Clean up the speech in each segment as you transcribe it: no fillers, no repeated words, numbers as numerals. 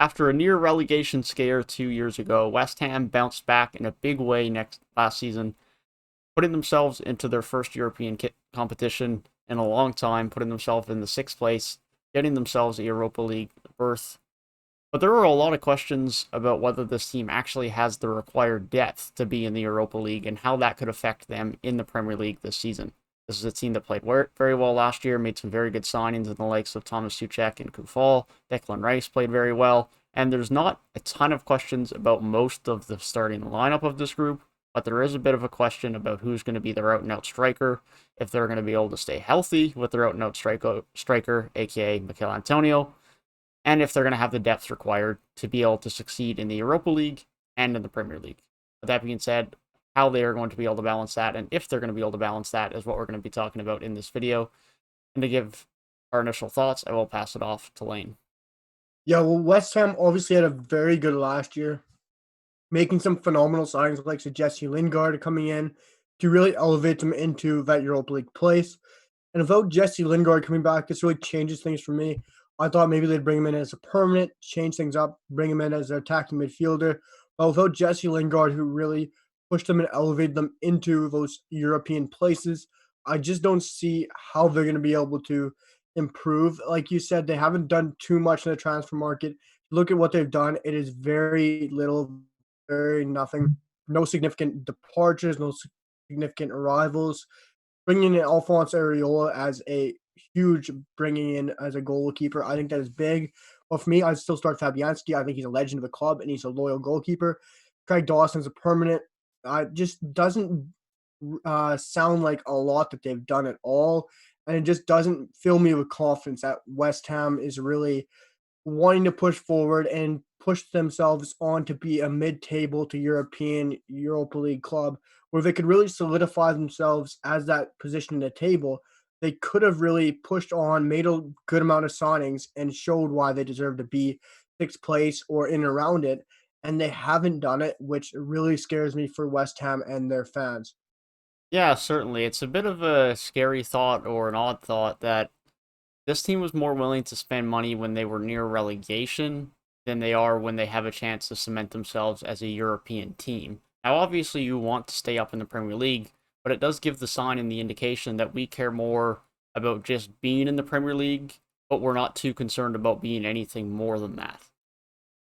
After a near relegation scare 2 years ago, West Ham bounced back in a big way last season, putting themselves into their first European competition in a long time, putting themselves in the sixth place, getting themselves a Europa League berth. But there are a lot of questions about whether this team actually has the required depth to be in the Europa League and how that could affect them in the Premier League this season. This is a team that played very well last year, made some very good signings in the likes of Thomas Suchek and Kufal. Declan Rice played very well, and there's not a ton of questions about most of the starting lineup of this group, but there is a bit of a question about who's going to be their out-and-out striker, if they're going to be able to stay healthy with their out-and-out striker, aka Mikel Antonio, and if they're going to have the depth required to be able to succeed in the Europa League and in the Premier League. With that being said, how they are going to be able to balance that, and if they're going to be able to balance that, is what we're going to be talking about in this video. And to give our initial thoughts, I will pass it off to Lane. Yeah, well, West Ham obviously had a very good last year, making some phenomenal signings like Jesse Lingard coming in to really elevate them into that Europa League place. And without Jesse Lingard coming back, this really changes things for me. I thought maybe they'd bring him in as a permanent, change things up, bring him in as their attacking midfielder. But without Jesse Lingard, who really pushed them and elevated them into those European places, I just don't see how they're going to be able to improve. Like you said, they haven't done too much in the transfer market. Look at what they've done. It is very little, very nothing. No significant departures, no significant arrivals. Bringing in Alphonse Areola as a huge bringing in as a goalkeeper, I think that is big. But for me, I'd still start Fabianski. I think he's a legend of the club and he's a loyal goalkeeper. Craig Dawson's a permanent. Just doesn't sound like a lot that they've done at all. And it just doesn't fill me with confidence that West Ham is really wanting to push forward and push themselves on to be a mid-table to European Europa League club where they could really solidify themselves as that position in the table. They could have really pushed on, made a good amount of signings, and showed why they deserve to be sixth place or in around it. And they haven't done it, which really scares me for West Ham and their fans. Yeah, certainly. It's a bit of a scary thought or an odd thought that this team was more willing to spend money when they were near relegation than they are when they have a chance to cement themselves as a European team. Now, obviously, you want to stay up in the Premier League, but it does give the sign and the indication that we care more about just being in the Premier League, but we're not too concerned about being anything more than that.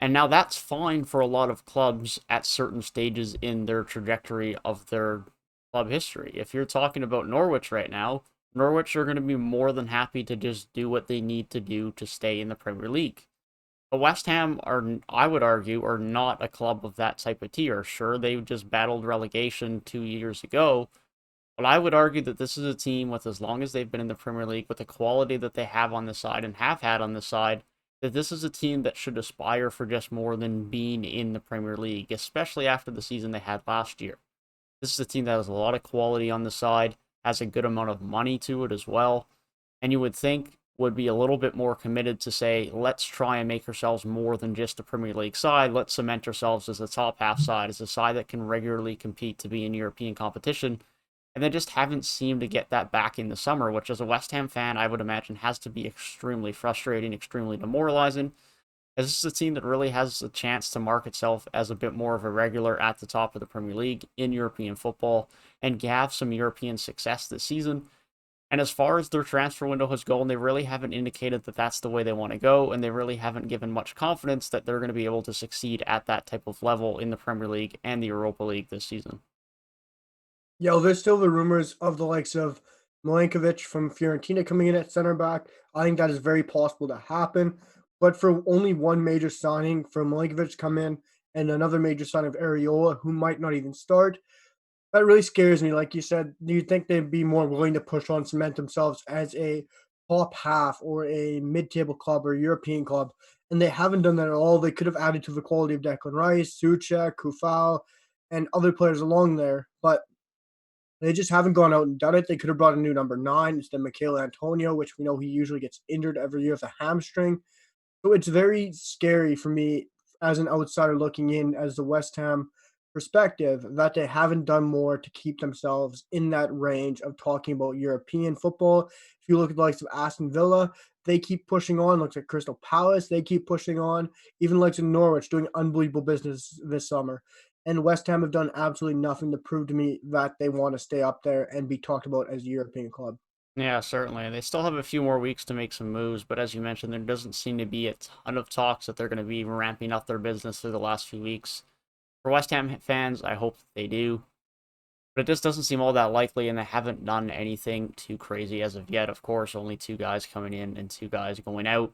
And now that's fine for a lot of clubs at certain stages in their trajectory of their club history. If you're talking about Norwich right now, Norwich are going to be more than happy to just do what they need to do to stay in the Premier League. But West Ham are, I would argue, are not a club of that type of tier. Sure, they just battled relegation 2 years ago, but I would argue that this is a team with, as long as they've been in the Premier League, with the quality that they have on the side and have had on the side, that this is a team that should aspire for just more than being in the Premier League, especially after the season they had last year. This is a team that has a lot of quality on the side, has a good amount of money to it as well, and you would think would be a little bit more committed to say, let's try and make ourselves more than just a Premier League side. Let's cement ourselves as a top half side, as a side that can regularly compete to be in European competition. And they just haven't seemed to get that back in the summer, which as a West Ham fan, I would imagine has to be extremely frustrating, extremely demoralizing, as this is a team that really has a chance to mark itself as a bit more of a regular at the top of the Premier League in European football and have some European success this season. And as far as their transfer window has gone, they really haven't indicated that that's the way they want to go, and they really haven't given much confidence that they're going to be able to succeed at that type of level in the Premier League and the Europa League this season. Yeah, well, there's still the rumors of the likes of Milankovic from Fiorentina coming in at center back. I think that is very possible to happen. But for only one major signing for Milankovic to come in and another major signing of Areola, who might not even start, that really scares me. Like you said, do you think they'd be more willing to push on, cement themselves as a top half or a mid-table club or European club? And they haven't done that at all. They could have added to the quality of Declan Rice, Suchek, Kufal, and other players along there. But they just haven't gone out and done it. They could have brought a new number 9 instead of Michael Antonio, which we know he usually gets injured every year with a hamstring. So it's very scary for me as an outsider looking in as the West Ham perspective that they haven't done more to keep themselves in that range of talking about European football. If you look at the likes of Aston Villa, they keep pushing on. Looks like Crystal Palace, they keep pushing on. Even like in Norwich, doing unbelievable business this summer. And West Ham have done absolutely nothing to prove to me that they want to stay up there and be talked about as a European club. Yeah, certainly. They still have a few more weeks to make some moves, but as you mentioned, there doesn't seem to be a ton of talks that they're going to be ramping up their business through the last few weeks. For West Ham fans, I hope they do. But it just doesn't seem all that likely, and they haven't done anything too crazy as of yet. Of course, only two guys coming in and two guys going out.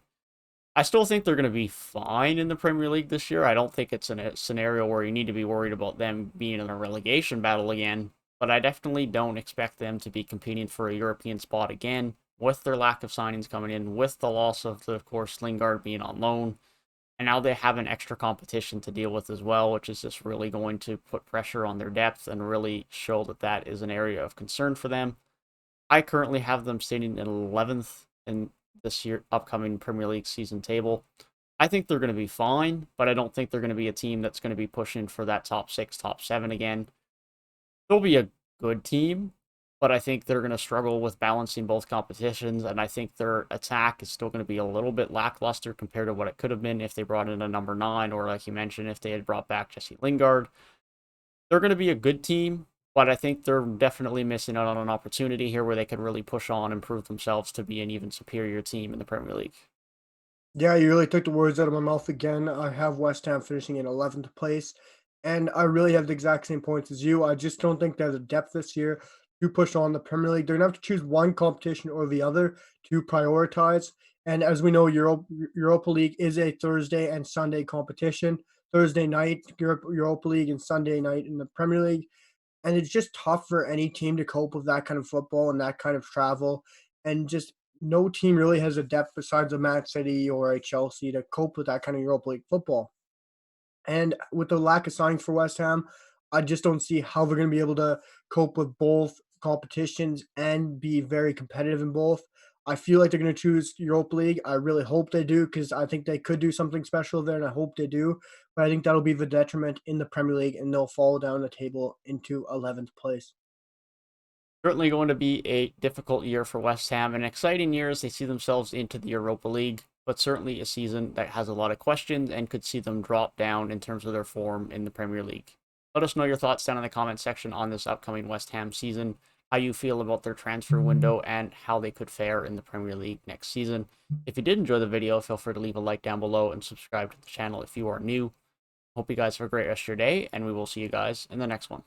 I still think they're going to be fine in the Premier League this year. I don't think it's a scenario where you need to be worried about them being in a relegation battle again, but I definitely don't expect them to be competing for a European spot again with their lack of signings coming in, with the loss of course, Lingard being on loan. And now they have an extra competition to deal with as well, which is just really going to put pressure on their depth and really show that that is an area of concern for them. I currently have them sitting in 11th in this year upcoming Premier League season table. I think they're going to be fine, but I don't think they're going to be a team that's going to be pushing for that top 6, top 7 again. They'll be a good team, but I think they're going to struggle with balancing both competitions, and I think their attack is still going to be a little bit lackluster compared to what it could have been if they brought in a number 9, or like you mentioned, if they had brought back Jesse Lingard. They're going to be a good team, but I think they're definitely missing out on an opportunity here where they could really push on and prove themselves to be an even superior team in the Premier League. Yeah, you really took the words out of my mouth again. I have West Ham finishing in 11th place, and I really have the exact same points as you. I just don't think there's a depth this year to push on the Premier League. They're gonna have to choose one competition or the other to prioritize. And as we know, Europa League is a Thursday and Sunday competition. Thursday night, Europa League, and Sunday night in the Premier League. And it's just tough for any team to cope with that kind of football and that kind of travel. And just no team really has a depth besides a Man City or a Chelsea to cope with that kind of Europa League football. And with the lack of signings for West Ham, I just don't see how they're going to be able to cope with both competitions and be very competitive in both. I feel like they're going to choose Europa League. I really hope they do because I think they could do something special there, and I hope they do. But I think that'll be the detriment in the Premier League, and they'll fall down the table into 11th place. Certainly going to be a difficult year for West Ham, an exciting year as they see themselves into the Europa League, but certainly a season that has a lot of questions and could see them drop down in terms of their form in the Premier League. Let us know your thoughts down in the comment section on this upcoming West Ham season, how you feel about their transfer window, and how they could fare in the Premier League next season. If you did enjoy the video, feel free to leave a like down below and subscribe to the channel if you are new. Hope you guys have a great rest of your day, and we will see you guys in the next one.